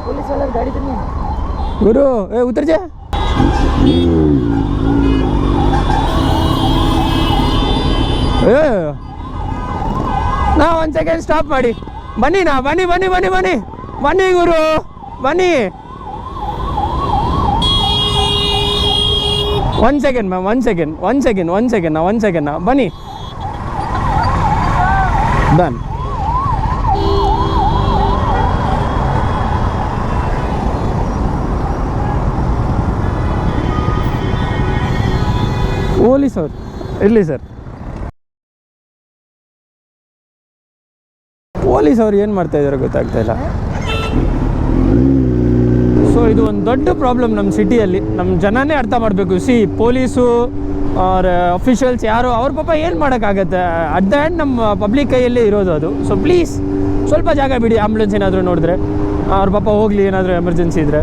police वाला गाड़ी तो नहीं गुरु ए उतर जा ನಾ ಒಂದು ಸೆಕೆಂಡ್ ಸ್ಟಾಪ್ ಮಾಡಿ ಬನ್ನಿ ನಾ ಬನ್ನಿ ಬನ್ನಿ ಬನ್ನಿ ಬನ್ನಿ ಬನ್ನಿ ಗುರು ಬನ್ನಿ ಒಂದು ಸೆಕೆಂಡ್ ಮ್ಯಾಮ್ ಒಂದು ಸೆಕೆಂಡ್ ನಾ ಬನ್ನಿ ಡನ್ ಪೊಲೀಸ್ ಅವ್ರು ಇರಲಿ ಸರ್ ಪೊಲೀಸ್ ಅವ್ರು ಏನು ಮಾಡ್ತಾ ಇದ್ದಾರೆ ಗೊತ್ತಾಗ್ತಾ ಇಲ್ಲ ಸೊ ಇದು ಒಂದು ದೊಡ್ಡ ಪ್ರಾಬ್ಲಮ್ ನಮ್ಮ ಸಿಟಿಯಲ್ಲಿ ನಮ್ಮ ಜನನೇ ಅರ್ಥ ಮಾಡಬೇಕು ಸಿ ಪೊಲೀಸು ಅವ್ರ ಅಫಿಷಿಯಲ್ಸ್ ಯಾರು ಅವ್ರ ಪಾಪ ಏನು ಮಾಡೋಕ್ಕಾಗತ್ತೆ ಅಟ್ ದ ಎಂಡ್ ನಮ್ಮ ಪಬ್ಲಿಕ್ ಕೈಯಲ್ಲೇ ಇರೋದು ಅದು ಸೊ ಪ್ಲೀಸ್ ಸ್ವಲ್ಪ ಜಾಗ ಬಿಡಿ ಆಂಬುಲೆನ್ಸ್ ಏನಾದರೂ ನೋಡಿದ್ರೆ ಅವ್ರ ಪಾಪ ಹೋಗಲಿ ಏನಾದರೂ ಎಮರ್ಜೆನ್ಸಿ ಇದ್ದರೆ